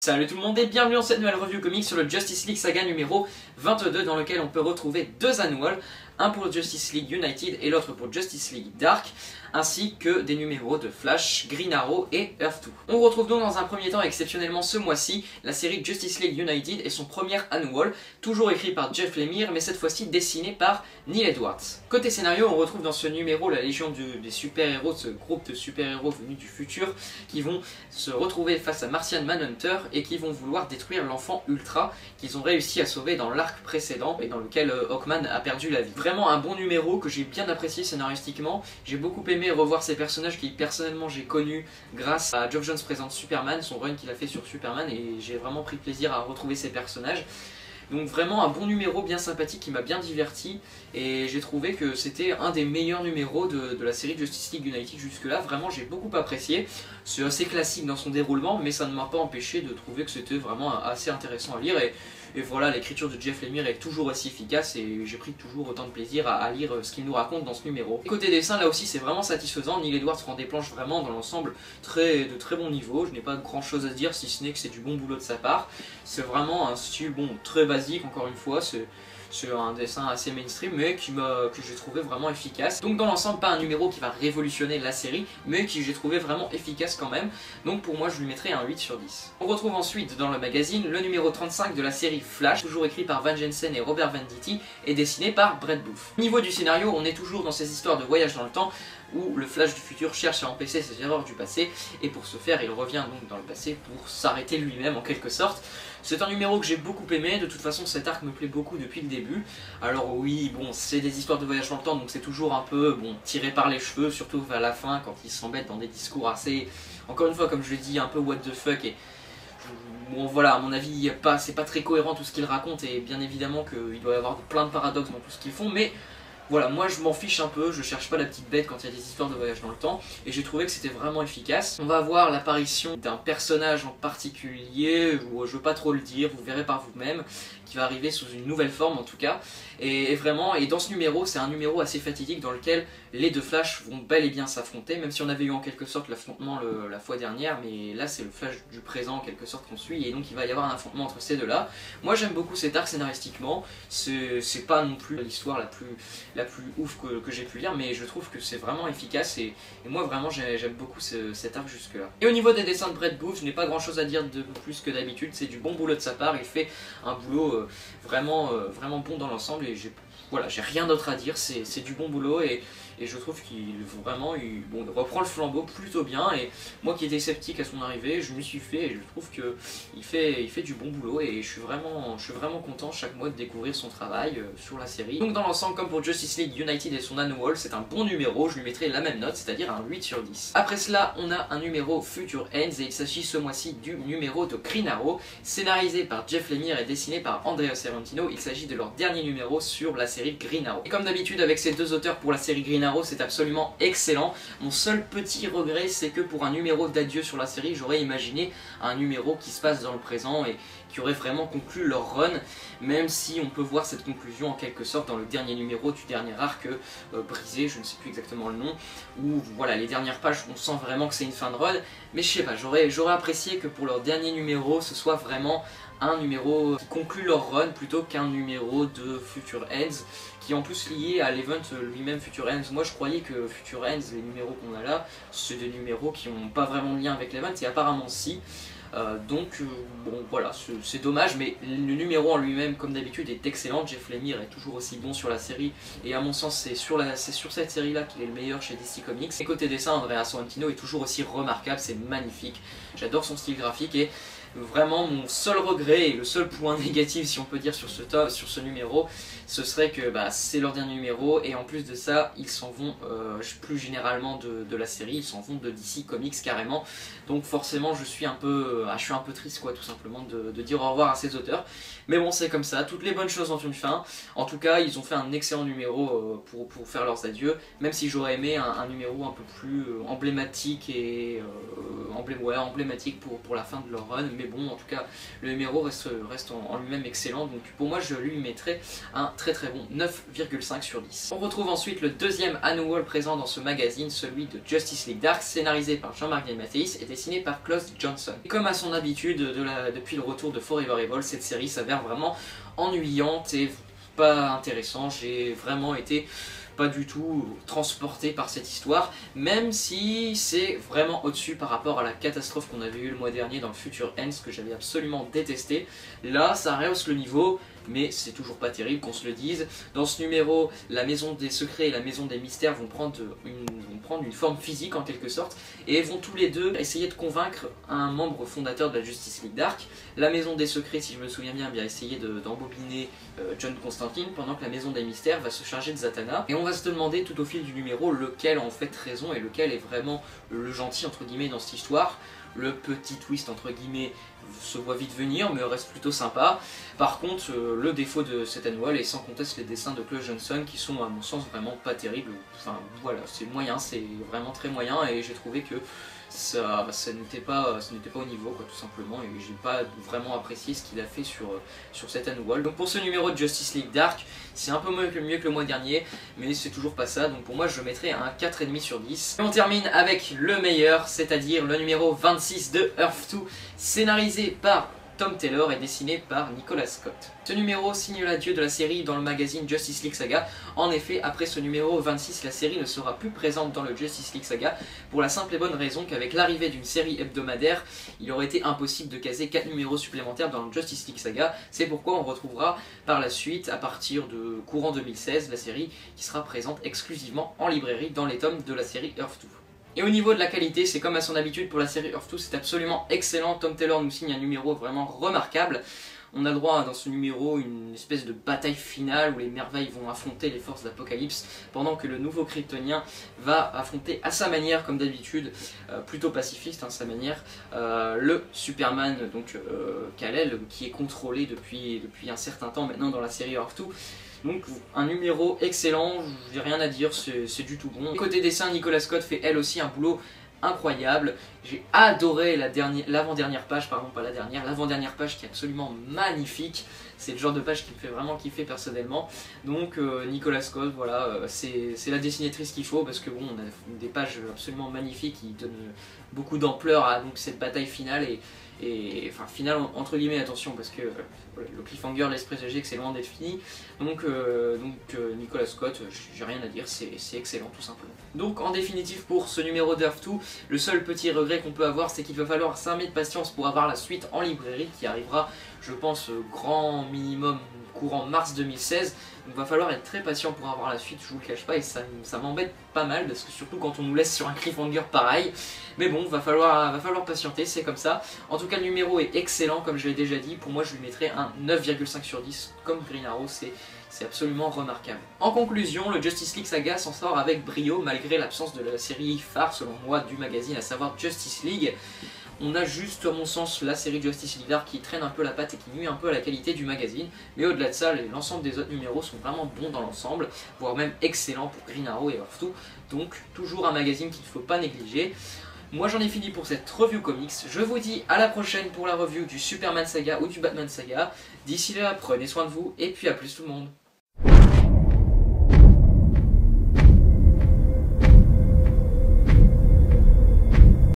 Salut tout le monde et bienvenue dans cette nouvelle review comics sur le Justice League Saga numéro 22 dans lequel on peut retrouver deux annuals, un pour le Justice League United et l'autre pour Justice League Dark, ainsi que des numéros de Flash, Green Arrow et Earth 2. On retrouve donc dans un premier temps exceptionnellement ce mois-ci la série Justice League United et son premier annual, toujours écrit par Jeff Lemire mais cette fois-ci dessiné par Neil Edwards. Côté scénario, on retrouve dans ce numéro la légion des super-héros, ce groupe de super-héros venus du futur qui vont se retrouver face à Martian Manhunter et qui vont vouloir détruire l'enfant Ultra qu'ils ont réussi à sauver dans l'arc précédent et dans lequel Hawkman a perdu la vie. Vraiment un bon numéro que j'ai bien apprécié scénaristiquement, j'ai beaucoup aimé revoir ces personnages qui personnellement j'ai connus grâce à Geoff Johns présente Superman, son run qu'il a fait sur Superman, et j'ai vraiment pris plaisir à retrouver ces personnages. Donc vraiment un bon numéro bien sympathique qui m'a bien diverti et j'ai trouvé que c'était un des meilleurs numéros de la série Justice League United jusque là. Vraiment j'ai beaucoup apprécié, c'est assez classique dans son déroulement mais ça ne m'a pas empêché de trouver que c'était vraiment assez intéressant à lire et voilà, l'écriture de Jeff Lemire est toujours aussi efficace et j'ai pris toujours autant de plaisir à lire ce qu'il nous raconte dans ce numéro. Et côté dessin, là aussi c'est vraiment satisfaisant, Neil Edwards rend des planches vraiment dans l'ensemble de très bon niveau, je n'ai pas grand chose à dire si ce n'est que c'est du bon boulot de sa part. C'est vraiment un style très basique encore une fois, c'est un dessin assez mainstream mais que j'ai trouvé vraiment efficace. Donc dans l'ensemble pas un numéro qui va révolutionner la série mais qui j'ai trouvé vraiment efficace quand même. Donc pour moi je lui mettrai un 8 sur 10. On retrouve ensuite dans le magazine le numéro 35 de la série Flash, toujours écrit par Van Jensen et Robert Venditti et dessiné par Brett Booth. Au niveau du scénario, on est toujours dans ces histoires de voyage dans le temps où le Flash du futur cherche à empêcher ses erreurs du passé et pour ce faire il revient donc dans le passé pour s'arrêter lui-même en quelque sorte. C'est un numéro que j'ai beaucoup aimé, de toute façon cet arc me plaît beaucoup depuis le début. Alors oui, bon, c'est des histoires de voyage dans le temps donc c'est toujours un peu tiré par les cheveux, surtout vers la fin quand ils s'embêtent dans des discours assez, encore une fois comme je l'ai dit, un peu what the fuck et... Bon voilà, à mon avis, c'est pas très cohérent tout ce qu'ils racontent et bien évidemment qu'il doit y avoir plein de paradoxes dans tout ce qu'ils font, mais voilà, moi je m'en fiche un peu, je cherche pas la petite bête quand il y a des histoires de voyage dans le temps et j'ai trouvé que c'était vraiment efficace. On va voir l'apparition d'un personnage en particulier, je veux pas trop le dire, vous verrez par vous-même, qui va arriver sous une nouvelle forme en tout cas. Et vraiment, et dans ce numéro, c'est un numéro assez fatidique dans lequel les deux Flash vont bel et bien s'affronter, même si on avait eu en quelque sorte l'affrontement la fois dernière, mais là c'est le Flash du présent en quelque sorte qu'on suit, et donc il va y avoir un affrontement entre ces deux-là. Moi j'aime beaucoup cet arc scénaristiquement, c'est pas non plus l'histoire la plus ouf que j'ai pu lire, mais je trouve que c'est vraiment efficace, et moi vraiment j'aime beaucoup cet arc jusque-là. Et au niveau des dessins de Brett Booth, je n'ai pas grand-chose à dire de plus que d'habitude, c'est du bon boulot de sa part, il fait un boulot vraiment bon dans l'ensemble, et j'ai rien d'autre à dire, c'est du bon boulot et je trouve qu'il reprend le flambeau plutôt bien, et moi qui étais sceptique à son arrivée, je m'y suis fait et je trouve qu'il fait du bon boulot et je suis vraiment content chaque mois de découvrir son travail sur la série. Donc dans l'ensemble, comme pour Justice League United et son annual, c'est un bon numéro, je lui mettrai la même note, c'est-à-dire un 8 sur 10. Après cela, on a un numéro Future Ends et il s'agit ce mois-ci du numéro de Green Arrow, scénarisé par Jeff Lemire et dessiné par Andrea Sorrentino. Il s'agit de leur dernier numéro sur la série Green Arrow. Et comme d'habitude avec ces deux auteurs pour la série Green Arrow, c'est absolument excellent. Mon seul petit regret, c'est que pour un numéro d'adieu sur la série, j'aurais imaginé un numéro qui se passe dans le présent et qui aurait vraiment conclu leur run, même si on peut voir cette conclusion en quelque sorte dans le dernier numéro du dernier arc brisé, je ne sais plus exactement le nom, où voilà, les dernières pages on sent vraiment que c'est une fin de run, mais je sais pas, j'aurais apprécié que pour leur dernier numéro ce soit vraiment un numéro qui conclut leur run plutôt qu'un numéro de Future Ends qui est en plus lié à l'event lui-même Future Ends. Moi je croyais que Future Ends, les numéros qu'on a là, c'est des numéros qui n'ont pas vraiment de lien avec l'event et apparemment si. Bon voilà, c'est dommage, mais le numéro en lui-même comme d'habitude est excellent. Jeff Lemire est toujours aussi bon sur la série et à mon sens c'est sur cette série là qu'il est le meilleur chez DC Comics. Et côté dessin, Andrea Sorrentino est toujours aussi remarquable, c'est magnifique, j'adore son style graphique et vraiment mon seul regret et le seul point négatif si on peut dire sur ce numéro, ce serait que c'est leur dernier numéro et en plus de ça ils s'en vont plus généralement de la série, ils s'en vont de DC Comics carrément, donc forcément je suis un peu triste quoi, tout simplement de dire au revoir à ces auteurs, mais bon c'est comme ça, toutes les bonnes choses ont une fin. En tout cas ils ont fait un excellent numéro pour faire leurs adieux, même si j'aurais aimé un numéro un peu plus emblématique et emblématique pour la fin de leur run, mais mais bon, en tout cas, le numéro reste en lui-même excellent, donc pour moi, je lui mettrai un très très bon 9,5 sur 10. On retrouve ensuite le deuxième annual présent dans ce magazine, celui de Justice League Dark, scénarisé par Jean-Marc Dell'Matteis et dessiné par Klaus Johnson. Et comme à son habitude, depuis le retour de Forever Evil, cette série s'avère vraiment ennuyante et pas intéressante. J'ai vraiment été pas du tout transporté par cette histoire, même si c'est vraiment au-dessus par rapport à la catastrophe qu'on avait eue le mois dernier dans le Future Ends, que j'avais absolument détesté. Là, ça rehausse le niveau, mais c'est toujours pas terrible qu'on se le dise. Dans ce numéro, la Maison des Secrets et la Maison des Mystères vont prendre une forme physique en quelque sorte, et vont tous les deux essayer de convaincre un membre fondateur de la Justice League Dark. La Maison des Secrets, si je me souviens bien, va essayer d'embobiner John Constantine, pendant que la Maison des Mystères va se charger de Zatanna. Et on va se demander tout au fil du numéro lequel a en fait raison et lequel est vraiment le gentil entre guillemets dans cette histoire. Le petit twist entre guillemets se voit vite venir mais reste plutôt sympa. Par contre le défaut de cet annual est sans conteste les dessins de Klaus Johnson qui sont à mon sens vraiment pas terribles. Enfin voilà, c'est moyen, c'est vraiment très moyen et j'ai trouvé que ça n'était pas au niveau quoi, tout simplement, et j'ai pas vraiment apprécié ce qu'il a fait sur cet annual. Donc pour ce numéro de Justice League Dark, c'est un peu mieux que le mois dernier, mais c'est toujours pas ça, donc pour moi je mettrai un 4,5 sur 10. Et on termine avec le meilleur, c'est-à-dire le numéro 26 de Earth 2, scénarisé par Tom Taylor est dessiné par Nicolas Scott. Ce numéro signe l'adieu de la série dans le magazine Justice League Saga. En effet, après ce numéro 26, la série ne sera plus présente dans le Justice League Saga pour la simple et bonne raison qu'avec l'arrivée d'une série hebdomadaire, il aurait été impossible de caser 4 numéros supplémentaires dans le Justice League Saga. C'est pourquoi on retrouvera par la suite, à partir de courant 2016, la série qui sera présente exclusivement en librairie dans les tomes de la série Earth 2. Et au niveau de la qualité, c'est comme à son habitude pour la série Earth 2, c'est absolument excellent. Tom Taylor nous signe un numéro vraiment remarquable. On a le droit dans ce numéro une espèce de bataille finale où les merveilles vont affronter les forces d'Apocalypse pendant que le nouveau Kryptonien va affronter à sa manière, comme d'habitude, plutôt pacifiste à sa manière, le Superman, donc Kal-El, qui est contrôlé depuis un certain temps maintenant dans la série Earth 2. Donc un numéro excellent, j'ai rien à dire, c'est du tout bon. Côté dessin, Nicolas Scott fait elle aussi un boulot incroyable. J'ai adoré l'avant-dernière page, pardon pas la dernière, l'avant-dernière page qui est absolument magnifique. C'est le genre de page qui me fait vraiment kiffer personnellement. Donc Nicolas Scott, voilà, c'est la dessinatrice qu'il faut parce que bon, on a des pages absolument magnifiques qui donnent beaucoup d'ampleur à donc, cette bataille finale et enfin finale entre guillemets, attention parce que le cliffhanger laisse présager que c'est loin d'être fini. Donc Nicolas Scott, j'ai rien à dire, c'est excellent tout simplement. Donc en définitive pour ce numéro d'Earth 2, le seul petit regret qu'on peut avoir c'est qu'il va falloir s'armer de patience pour avoir la suite en librairie qui arrivera je pense grand minimum courant mars 2016. Donc il va falloir être très patient pour avoir la suite, je vous le cache pas, et ça m'embête pas mal, parce que surtout quand on nous laisse sur un cliffhanger pareil. Mais bon, va falloir patienter, c'est comme ça. En tout cas, le numéro est excellent, comme je l'ai déjà dit. Pour moi, je lui mettrai un 9,5 sur 10, comme Green Arrow, c'est absolument remarquable. En conclusion, le Justice League Saga s'en sort avec brio, malgré l'absence de la série phare, selon moi, du magazine, à savoir Justice League. On a juste, à mon sens, la série Justice League Dark qui traîne un peu la patte et qui nuit un peu à la qualité du magazine. Mais au-delà de ça, l'ensemble des autres numéros sont vraiment bons dans l'ensemble, voire même excellents pour Green Arrow et Earth 2. Donc, toujours un magazine qu'il ne faut pas négliger. Moi j'en ai fini pour cette review comics, je vous dis à la prochaine pour la review du Superman Saga ou du Batman Saga. D'ici là, prenez soin de vous et puis à plus tout le monde.